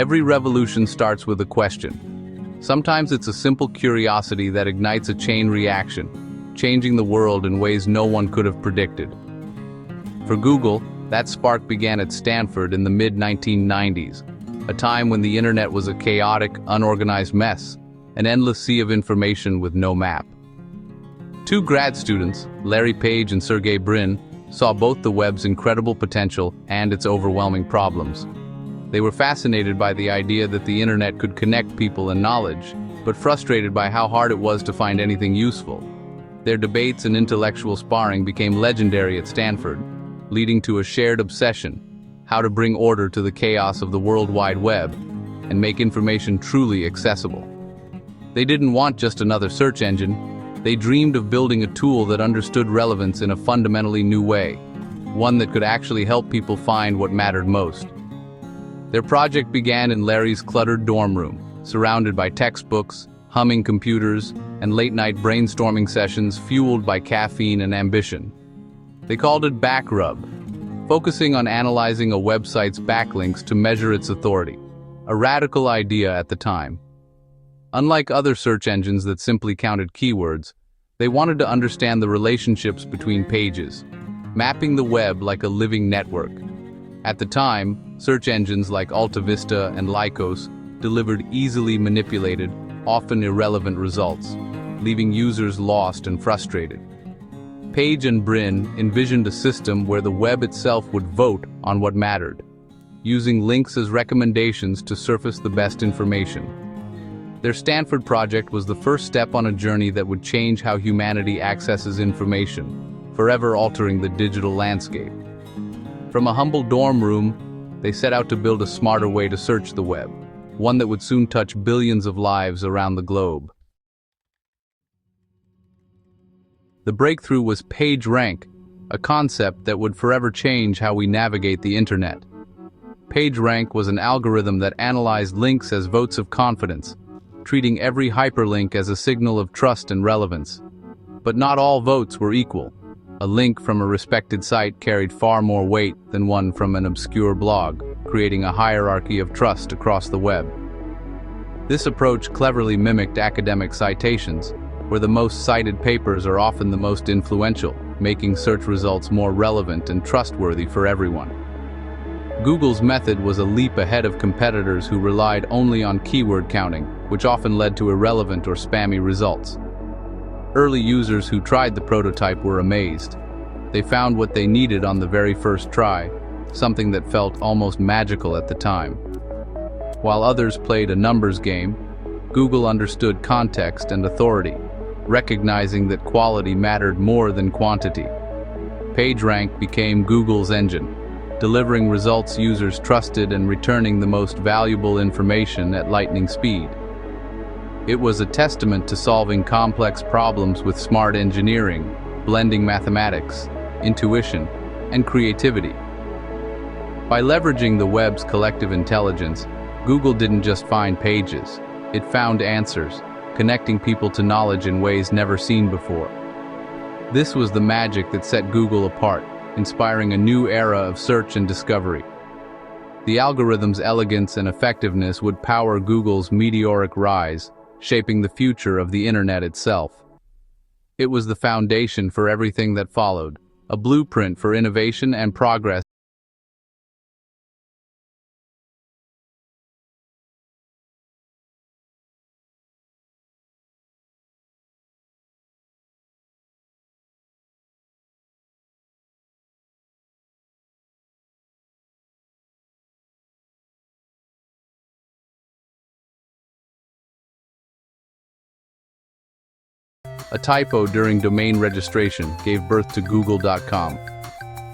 Every revolution starts with a question. Sometimes it's a simple curiosity that ignites a chain reaction, changing the world in ways no one could have predicted. For Google, that spark began at Stanford in the mid-1990s, a time when the internet was a chaotic, unorganized mess, an endless sea of information with no map. Two grad students, Larry Page and Sergey Brin, saw both the web's incredible potential and its overwhelming problems. They were fascinated by the idea that the internet could connect people and knowledge, but frustrated by how hard it was to find anything useful. Their debates and intellectual sparring became legendary at Stanford, leading to a shared obsession: how to bring order to the chaos of the World Wide Web and make information truly accessible. They didn't want just another search engine. They dreamed of building a tool that understood relevance in a fundamentally new way, one that could actually help people find what mattered most. Their project began in Larry's cluttered dorm room, surrounded by textbooks, humming computers, and late-night brainstorming sessions fueled by caffeine and ambition. They called it BackRub, focusing on analyzing a website's backlinks to measure its authority, a radical idea at the time. Unlike other search engines that simply counted keywords, they wanted to understand the relationships between pages, mapping the web like a living network. At the time, search engines like AltaVista and Lycos delivered easily manipulated, often irrelevant results, leaving users lost and frustrated. Page and Brin envisioned a system where the web itself would vote on what mattered, using links as recommendations to surface the best information. Their Stanford project was the first step on a journey that would change how humanity accesses information, forever altering the digital landscape. From a humble dorm room, they set out to build a smarter way to search the web, one that would soon touch billions of lives around the globe. The breakthrough was PageRank, a concept that would forever change how we navigate the internet. PageRank was an algorithm that analyzed links as votes of confidence, treating every hyperlink as a signal of trust and relevance. But not all votes were equal. A link from a respected site carried far more weight than one from an obscure blog, creating a hierarchy of trust across the web. This approach cleverly mimicked academic citations, where the most cited papers are often the most influential, making search results more relevant and trustworthy for everyone. Google's method was a leap ahead of competitors who relied only on keyword counting, which often led to irrelevant or spammy results. Early users who tried the prototype were amazed. They found what they needed on the very first try, something that felt almost magical at the time. While others played a numbers game, Google understood context and authority, recognizing that quality mattered more than quantity. PageRank became Google's engine, delivering results users trusted and returning the most valuable information at lightning speed. It was a testament to solving complex problems with smart engineering, blending mathematics, intuition, and creativity. By leveraging the web's collective intelligence, Google didn't just find pages, it found answers, connecting people to knowledge in ways never seen before. This was the magic that set Google apart, inspiring a new era of search and discovery. The algorithm's elegance and effectiveness would power Google's meteoric rise, shaping the future of the internet itself. It was the foundation for everything that followed, a blueprint for innovation and progress. A typo during domain registration gave birth to Google.com.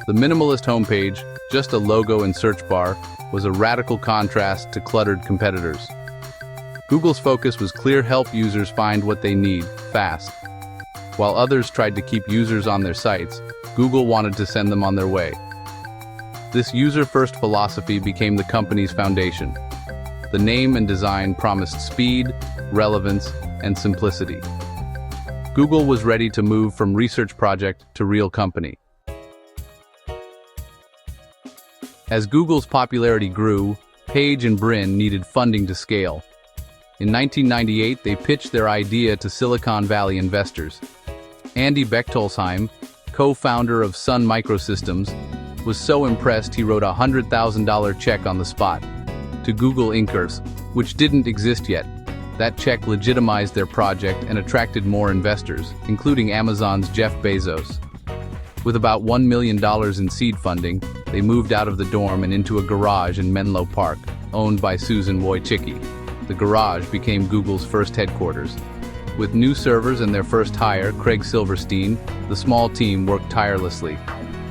The minimalist homepage, just a logo and search bar, was a radical contrast to cluttered competitors. Google's focus was clear: help users find what they need, fast. While others tried to keep users on their sites, Google wanted to send them on their way. This user-first philosophy became the company's foundation. The name and design promised speed, relevance, and simplicity. Google was ready to move from research project to real company. As Google's popularity grew, Page and Brin needed funding to scale. In 1998, they pitched their idea to Silicon Valley investors. Andy Bechtolsheim, co-founder of Sun Microsystems, was so impressed he wrote a $100,000 check on the spot to Google Inc., which didn't exist yet. That check legitimized their project and attracted more investors, including Amazon's Jeff Bezos. With about $1 million in seed funding, they moved out of the dorm and into a garage in Menlo Park, owned by Susan Wojcicki. The garage became Google's first headquarters. With new servers and their first hire, Craig Silverstein, the small team worked tirelessly.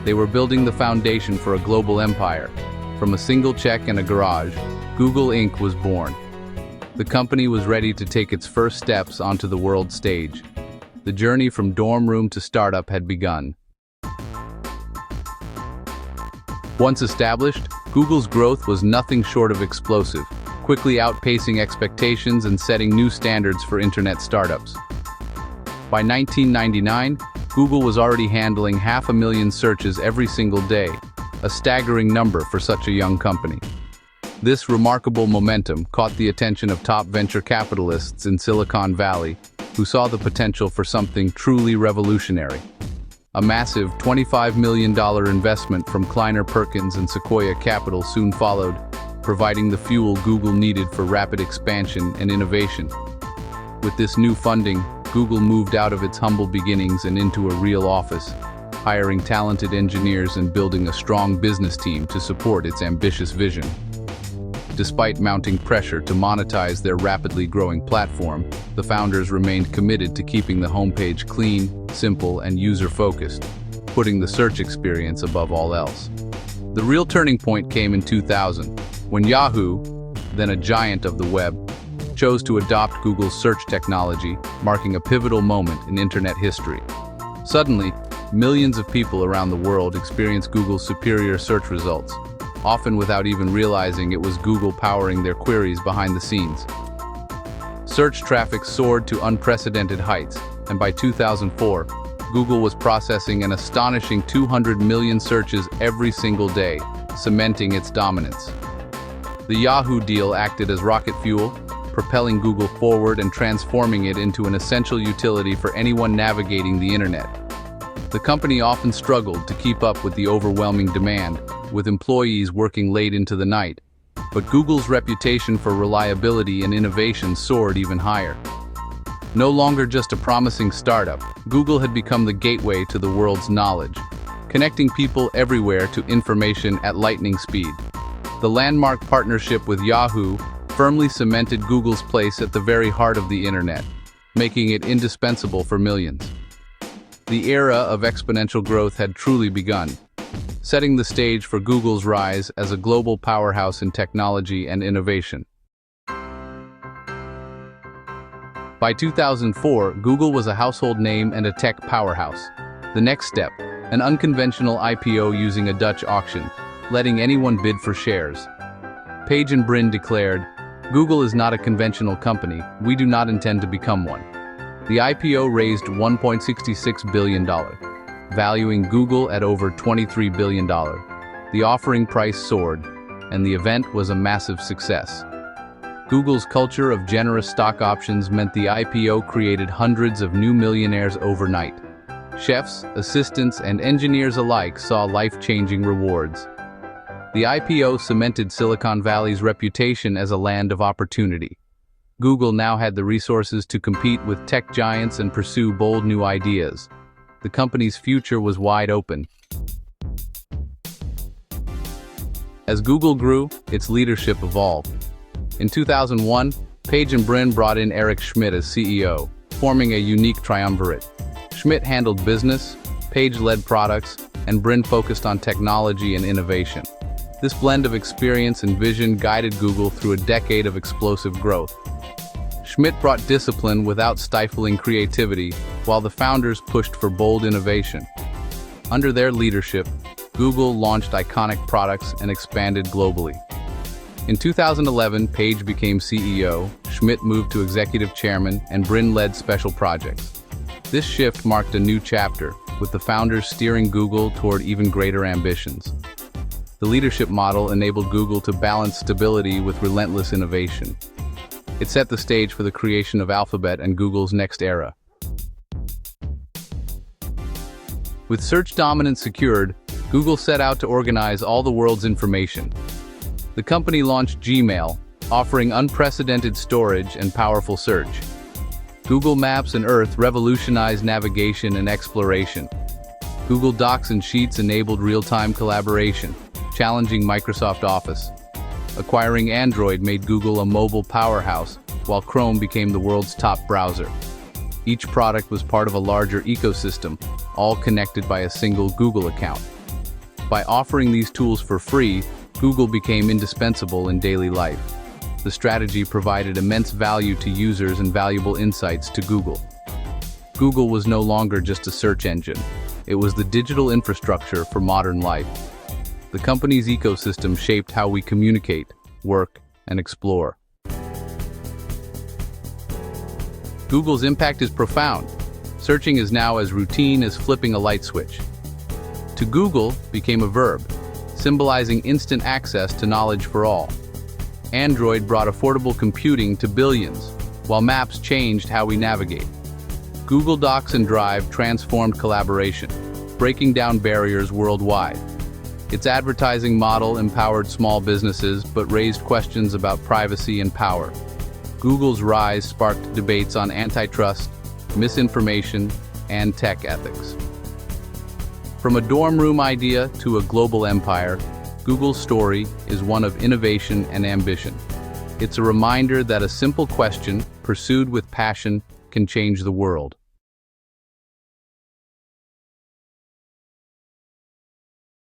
They were building the foundation for a global empire. From a single check and a garage, Google Inc. was born. The company was ready to take its first steps onto the world stage. The journey from dorm room to startup had begun. Once established, Google's growth was nothing short of explosive, quickly outpacing expectations and setting new standards for internet startups. By 1999, Google was already handling 500,000 searches every single day, a staggering number for such a young company. This remarkable momentum caught the attention of top venture capitalists in Silicon Valley, who saw the potential for something truly revolutionary. A massive $25 million investment from Kleiner Perkins and Sequoia Capital soon followed, providing the fuel Google needed for rapid expansion and innovation. With this new funding, Google moved out of its humble beginnings and into a real office, hiring talented engineers and building a strong business team to support its ambitious vision. Despite mounting pressure to monetize their rapidly growing platform, the founders remained committed to keeping the homepage clean, simple, and user-focused, putting the search experience above all else. The real turning point came in 2000, when Yahoo, then a giant of the web, chose to adopt Google's search technology, marking a pivotal moment in internet history. Suddenly, millions of people around the world experienced Google's superior search results, often without even realizing it was Google powering their queries behind the scenes. Search traffic soared to unprecedented heights, and by 2004, Google was processing an astonishing 200 million searches every single day, cementing its dominance. The Yahoo deal acted as rocket fuel, propelling Google forward and transforming it into an essential utility for anyone navigating the internet. The company often struggled to keep up with the overwhelming demand, with employees working late into the night. But Google's reputation for reliability and innovation soared even higher. No longer just a promising startup, Google had become the gateway to the world's knowledge, connecting people everywhere to information at lightning speed. The landmark partnership with Yahoo firmly cemented Google's place at the very heart of the internet, making it indispensable for millions. The era of exponential growth had truly begun, setting the stage for Google's rise as a global powerhouse in technology and innovation. By 2004, Google was a household name and a tech powerhouse. The next step, an unconventional IPO using a Dutch auction, letting anyone bid for shares. Page and Brin declared, "Google is not a conventional company. We do not intend to become one." The IPO raised $1.66 billion, valuing Google at over $23 billion. The offering price soared, and the event was a massive success. Google's culture of generous stock options meant the IPO created hundreds of new millionaires overnight. Chefs, assistants, and engineers alike saw life-changing rewards. The IPO cemented Silicon Valley's reputation as a land of opportunity. Google now had the resources to compete with tech giants and pursue bold new ideas. The company's future was wide open. As Google grew, its leadership evolved. In 2001, Page and Brin brought in Eric Schmidt as CEO, forming a unique triumvirate. Schmidt handled business, Page led products, and Brin focused on technology and innovation. This blend of experience and vision guided Google through a decade of explosive growth. Schmidt brought discipline without stifling creativity, while the founders pushed for bold innovation. Under their leadership, Google launched iconic products and expanded globally. In 2011, Page became CEO, Schmidt moved to executive chairman, and Brin led special projects. This shift marked a new chapter, with the founders steering Google toward even greater ambitions. The leadership model enabled Google to balance stability with relentless innovation. It set the stage for the creation of Alphabet and Google's next era. With search dominance secured, Google set out to organize all the world's information. The company launched Gmail, offering unprecedented storage and powerful search. Google Maps and Earth revolutionized navigation and exploration. Google Docs and Sheets enabled real-time collaboration, challenging Microsoft Office. Acquiring Android made Google a mobile powerhouse, while Chrome became the world's top browser. Each product was part of a larger ecosystem, all connected by a single Google account. By offering these tools for free, Google became indispensable in daily life. The strategy provided immense value to users and valuable insights to Google. Google was no longer just a search engine. It was the digital infrastructure for modern life. The company's ecosystem shaped how we communicate, work, and explore. Google's impact is profound. Searching is now as routine as flipping a light switch. To Google became a verb, symbolizing instant access to knowledge for all. Android brought affordable computing to billions, while Maps changed how we navigate. Google Docs and Drive transformed collaboration, breaking down barriers worldwide. Its advertising model empowered small businesses but raised questions about privacy and power. Google's rise sparked debates on antitrust, misinformation, and tech ethics. From a dorm room idea to a global empire, Google's story is one of innovation and ambition. It's a reminder that a simple question, pursued with passion, can change the world.